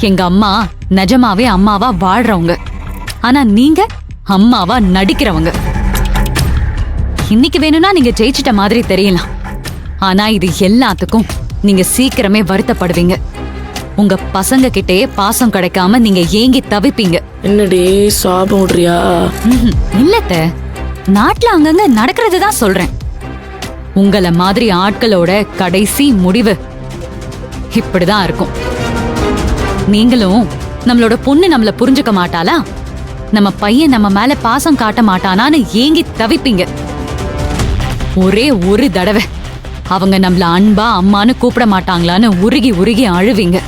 எங்க அம்மா நிஜமாவே அம்மாவா வாழ்றவங்க. ஆனா நீங்க அம்மாவா நடிக்கிறவங்க. இன்னைக்கு வேணும்னா நீங்க ஜெயிச்சிட்ட மாதிரி தெரியலாம். ஆனா இது எல்லாத்துக்கும் நீங்க சீக்கிரமே வருத்தப்படுவீங்க. உங்க பசங்க கிட்டே பாசம் கிடைக்காம நீங்க ஏங்கி தவிப்பீங்க. என்னடி சாபம் விடுறியா? இல்லத்த, நாட்டுல அங்கங்க நடக்கிறதுதான் சொல்றேன். உங்கள மாதிரி ஆட்களோட கடைசி முடிவு இப்படிதான் இருக்கும். நீங்களும் நம்மளோட பொண்ணு நம்மள புரிஞ்சுக்க மாட்டாளா, நம்ம பையன் நம்ம மேல பாசம் காட்ட மாட்டானான்னு ஏங்கி தவிப்பீங்க. ஒரே ஒரு தடவை அவங்க நம்மள அன்பா அம்மான்னு கூப்பிட மாட்டாங்களான்னு உருகி உருகி அழுவீங்க.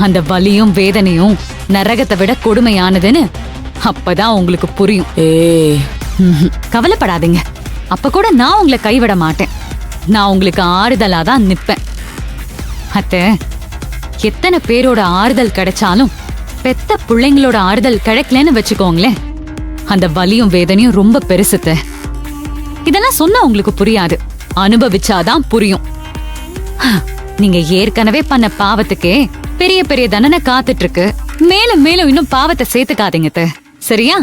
அந்த வலியும் வேதனையும் நரகத்தை விட கொடுமையானதுன்னு அப்பதான் உங்களுக்கு புரியும். கவலைப்படாதீங்க, அப்ப கூட நான் உங்களை கைவிட மாட்டேன். நான் உங்களுக்கு ஆறுதலா தான் நிப்பேன். அத்தை, எத்தனை பேரோட ஆறுதல் கிடைச்சாலும் பெத்த பிள்ளைங்களோட ஆறுதல் கிடைக்கலன்னு வச்சுக்கோங்களேன், அந்த வலியும் வேதனையும் ரொம்ப பெருசுத்த. இதெல்லாம் சொன்னா உங்களுக்கு புரியாது, அனுபவிச்சாதான் புரியும். நீங்க ஏற்கனவே பண்ண பாவத்துக்கே பெரிய பெரிய தண்டனை காத்துட்டு இருக்கு. மேலும் மேலும் இன்னும் பாவத்தை சேர்த்துக்காதீங்க சரியா?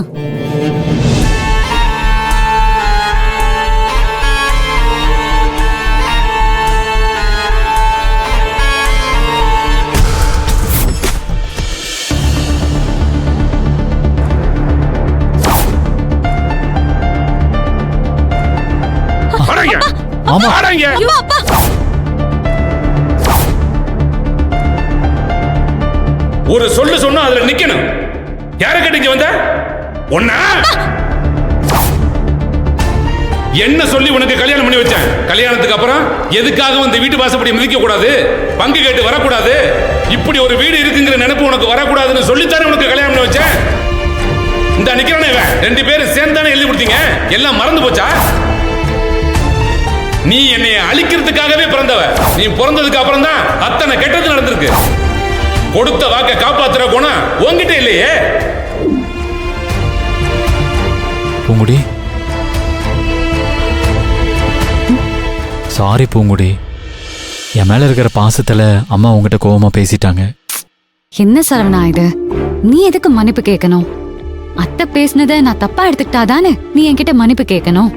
ஒரு சொல்லு சொன்னா அதுல நிக்கணும். யார கேட்டீங்க வந்த? ஒன்னா என்ன சொல்லி உனக்கு கல்யாணம் பண்ணி வச்சேன்? கல்யாணத்துக்கு அப்புறம் எதுக்காக இந்த வீட்டு வாசப்படி மிதிக்க கூடாது, பங்கு கேட்டு வரக்கூடாது, இப்படி ஒரு வீடு இருக்குங்கிற நினைப்பு உனக்கு வரக்கூடாதுன்னு சொல்லித்தானே உனக்கு கல்யாணம் பண்ணி வச்சேன். இந்த நிக்கிறானே இவன், 2 பேரும் சேர்ந்தானே எழுதி கொடுத்தீங்க. எல்லாம் மறந்து போச்சா? நீ என்னை அழிக்கிறதுக்காகவே பிறந்தவ. நீ பிறந்ததுக்கு அப்புறம் தான் அத்தனை கெட்டது நடந்திருக்கு. கொடுத்த வாக்க காப்பாத்துற குணம் உன்கிட்ட இல்லையே. பூங்குடி, சாரி பூங்குடி, என் மேல இருக்கிற பாசத்துல அம்மா உங்ககிட்ட கோவமா பேசிட்டாங்க. என்ன சரவணா இது? நீ எதுக்கு மன்னிப்பு கேட்கணும்? அத்தை பேசினதை நான் தப்பா எடுத்துக்கிட்டாதானே நீ என்கிட்ட மன்னிப்பு கேட்கணும்.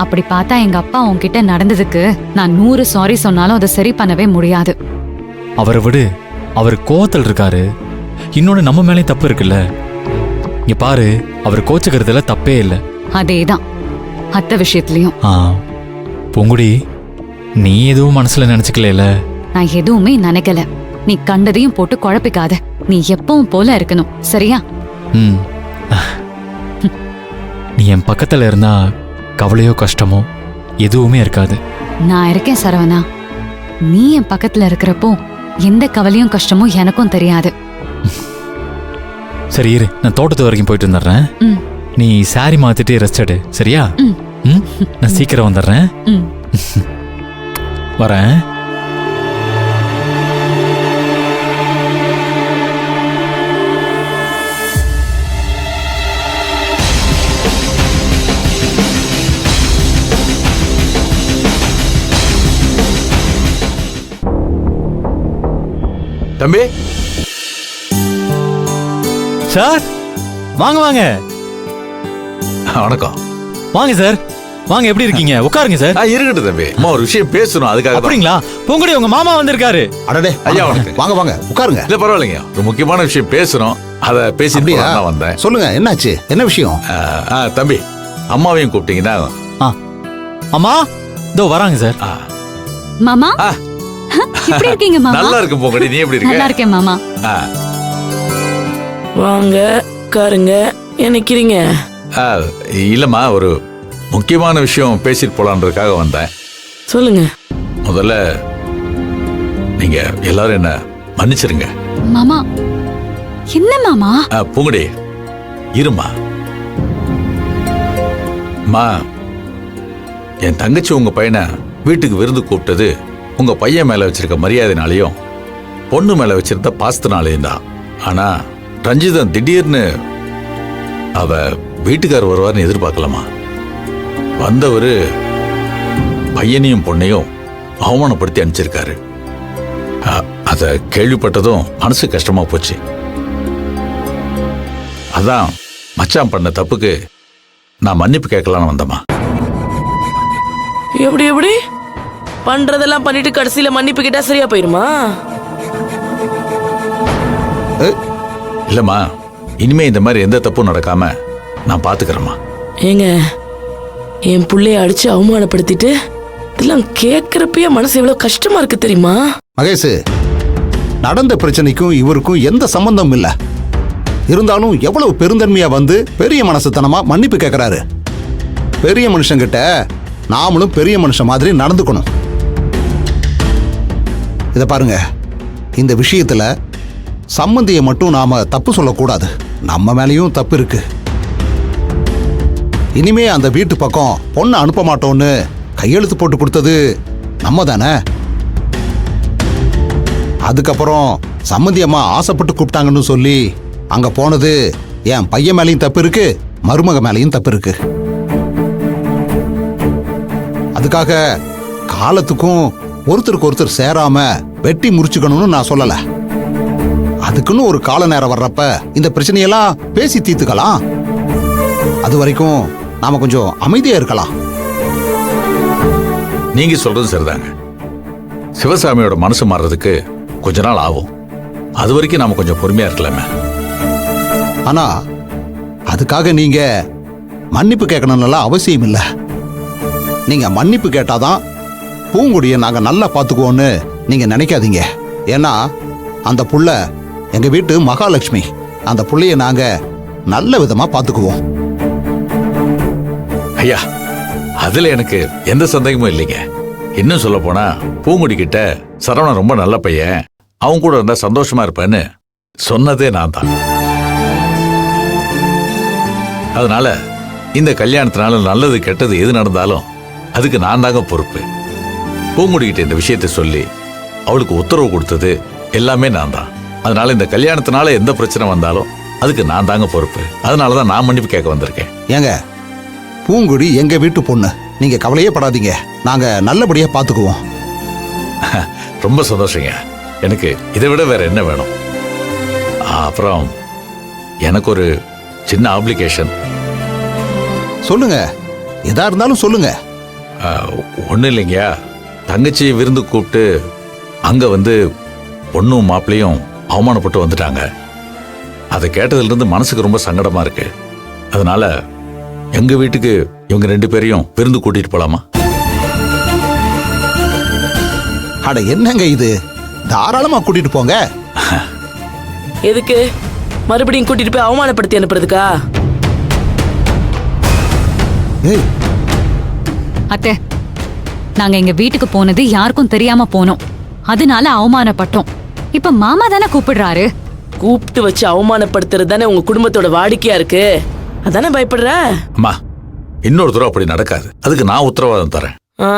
அப்படி பார்த்தா எங்க அப்பா உன்கிட்ட நடந்ததுக்கு நான் 100 சாரி சொன்னாலும் அதை சரி பண்ணவே முடியாது. அவரை விடு, அவர் கோவத்தில் இருக்காரு. இன்னொன்னு நம்ம மேலே தப்பு இருக்குல்ல. இங்க பாரு, அவர் கோச்சுக்கிறதுல தப்பே இல்லை. அதேதான் அத்தை விஷயத்துலயும். பூங்குடி, நீ எதுவும் மனசுல நினைச்சுக்கல? நான் எதுவுமே நினைக்கல. நீ கண்டதையும் போட்டு குழப்பிக்காத. நீ எப்பவும் போல இருக்கணும், சரியா? நீ என் பக்கத்துல இருந்தா கவலையோ கஷ்டமோ எதுவுமே இருக்காது. நான் இருக்கேன் சரவணா. நீ என் பக்கத்துல இருக்கிறப்போ எந்த கவலையும் கஷ்டமும் எனக்கும் தெரியாது. சரி இரு, நான் தோட்டத்து வரைக்கும் போயிட்டு வந்துடுறேன். நீ சாரி மாத்திட்டு ரெஸ்ட் எடு, சரியா? நான் சீக்கிரம் வந்துடுறேன். வரேன். தம்பி, சார் வாங்க வாங்க. வணக்கம். வாங்க சார், வாங்க. எப்படி இருக்கீங்க? உட்காருங்க சார். இருக்கட்டும் தம்பி, அம்மா ஒரு விஷயம் பேசணும், அதுக்காக. அப்படிங்களா? பூங்குடி, உங்க மாமா வந்திருக்காரு. அடடே ஐயா, வணக்கம். வாங்க வாங்க, உட்காருங்க. இல்ல பரவாயில்லைங்க, ஒரு முக்கியமான விஷயம் பேசணும், அதை பேசிட்டு நான் வந்தேன். சொல்லுங்க, என்னாச்சு? என்ன விஷயம்? தம்பி, அம்மாவையும் கூப்பிட்டீங்கன்னா. அம்மா இதோ வராங்க சார். மாமா எப்படி இருக்கீங்க மாமா? நல்லா இருக்கு பூங்குடி, நீ எப்படி இருக்க? நல்லா இருக்கேன் மாமா. வாங்க உட்காருங்க. ஏன் நிக்கிறீங்க? இல்லம்மா, ஒரு முக்கியமான விஷயம் பேசிட்டு போலான்றதுக்காக வந்தேன். சொல்லுங்க. முதல்ல நீங்க எல்லாரும் என்ன மன்னிச்சிருங்க. மாமா என்ன மாமா? பூங்குடி இருமா. என் தங்கச்சி உங்க பையனை வீட்டுக்கு விருந்து கூப்பிட்டது உங்க பையன் மேல வச்சிருக்க மரியாதைனாலையும் பொண்ணு மேல வச்சிருந்த பாசத்தினாலையும் தான். ஆனா ரஞ்சிதன் திடீர்னு அவ வீட்டுக்காரர் வருவார்னு எதிர்பார்க்கலாமா? வந்தவரு பையனையும் பொண்ணையும் அவமானப்படுத்தி அனுப்பிச்சிருக்காரு. அதை கேள்விப்பட்டதும் மனசு கஷ்டமா போச்சு. அதான் மச்சான் பண்ண தப்புக்கு நான் மன்னிப்பு கேட்கலான்னு வந்தம்மா. எப்படி எப்படி பண்றதெல்லாம் பண்ணிட்டு கடைசியில மன்னிப்பு கேட்டா சரியா போயிருமா? இல்லம்மா, இனிமே இந்த மாதிரி எந்த தப்பும் நடக்காம நான் பாத்துக்கிறேம்மா. ஏங்க, என் புள்ளைய அடிச்சு அவமானப்படுத்திட்டு இதெல்லாம் கேட்கறப்பயே மனசு எவ்வளவு கஷ்டமா இருக்கு தெரியுமா? மகேஷ், நடந்த பிரச்சனைக்கும் இவருக்கும் எந்த சம்பந்தமும் இல்ல. இருந்தாலும் எவ்வளவு பெருந்தன்மையா வந்து பெரிய மனசுத்தனமா மன்னிப்பு கேட்கிறாரு. பெரிய மனுஷங்கிட்ட நாமளும் பெரிய மனுஷன் மாதிரி நடந்துக்கணும். இத பாருங்க, இந்த விஷயத்துல சம்பந்தியை மட்டும் நாம தப்பு சொல்லக்கூடாது. நம்ம மேலேயும் தப்பு இருக்கு. இனிமே அந்த வீட்டு பக்கம் பொண்ணை அனுப்ப மாட்டோம்னு கையெழுத்து போட்டு கொடுத்தது நம்ம தானே. அதுக்கப்புறம் சம்மந்தி அம்மா ஆசைப்பட்டு கூப்பிட்டாங்கன்னு சொல்லி அங்க போனது என் பையன் மேலேயும் தப்பு இருக்கு, மருமக மேலேயும் தப்பு இருக்கு. அதுக்காக காலத்துக்கும் ஒருத்தருக்கு ஒருத்தர் சேராம வெட்டி முறிச்சுக்கணும்னு நான் சொல்லல. அதுக்குன்னு ஒரு கால நேரம் வர்றப்ப இந்த பிரச்சனையெல்லாம் பேசி தீர்த்துக்கலாம். அது வரைக்கும் நாம கொஞ்சம் அமைதியா இருக்கலாம். நீங்க சொல்றது சரிதாங்க. சிவசாமியோட மனசு மாறுறதுக்கு கொஞ்ச நாள் ஆகும். அது வரைக்கும் நாம கொஞ்சம் பொறுமையா இருக்கலாமே. ஆனா அதுக்காக நீங்க மன்னிப்பு கேட்கணும்னு அவசியம் இல்லை. நீங்க மன்னிப்பு கேட்டாதான் பூங்குடியை நாங்க நல்லா பார்த்துக்குவோன்னு நீங்க நினைக்காதீங்க. ஏன்னா அந்த புள்ள எங்க வீட்டு மகாலட்சுமி. அந்த புள்ளைய நாங்க நல்ல விதமா பார்த்துக்குவோம். ஐயா, அதுல எனக்கு எந்த சந்தேகமும் இல்லைங்க. இன்னும் சொல்ல போனா பூங்குடி கிட்ட சரவணன் ரொம்ப நல்ல பையன், அவன் கூட இருந்தா சந்தோஷமா இருப்பேன்னு சொன்னதே நான் தான். அதனால இந்த கல்யாணத்தினால நல்லது கெட்டது எது நடந்தாலும் அதுக்கு நான் தாங்க பொறுப்பு. பூங்குடி கிட்ட இந்த விஷயத்தை சொல்லி அவளுக்கு உத்தரவு கொடுத்தது எல்லாமே நான் தான். அதனால இந்த கல்யாணத்தினால எந்த பிரச்சனை வந்தாலும் அதுக்கு நான் தாங்க பொறுப்பு. அதனாலதான் நான் மன்னிப்பு கேட்க வந்திருக்கேன். ஏங்க, பூங்குடி எங்க வீட்டு பொண்ணு. நீங்க கவலையே படாதீங்க. நாங்க நல்லபடியா பார்த்துக்குவோம். ரொம்ப சந்தோஷங்க. எனக்கு இதை விட வேற என்ன வேணும்? அப்புறம் எனக்கு ஒரு சின்ன ஆப்ளிகேஷன். சொல்லுங்க, எதா இருந்தாலும் சொல்லுங்க. ஒன்றும் இல்லைங்க, தங்கச்சி விருந்து கூப்பிட்டு அங்க வந்து பொண்ணும் மாப்பிள்ளையும் அவமானப்பட்டு வந்துட்டாங்க. அதை கேட்டதுல இருந்து மனசுக்கு ரொம்ப சங்கடமா இருக்கு. அதனால எங்க வீட்டுக்கு இவங்க 2 பேரையும் விருந்து கூட்டிட்டு போலாமா? அட என்னங்க இது, தாராளமா கூட்டிட்டு போங்க. எதுக்கு மறுபடியும் கூட்டிட்டு போய் அவமானப்படுத்தி அனுப்புறதுக்கா? ஏய், அத்தை, நாங்க எங்க வீட்டுக்கு போனது யாருக்கும் தெரியாம போனோம். அதனால அவமானப்பட்டோம். இப்ப மாமா தானே கூப்பிடுறாரு. கூப்பிட்டு வச்சு அவமானப்படுத்துறது தானே உங்க குடும்பத்தோட வாடிக்கையா இருக்கு. அதானே பயப்படுற? அம்மா, இன்னொரு தடவை அப்படி நடக்காது. அதுக்கு நான் உத்தரவாதம் தரேன். ஆ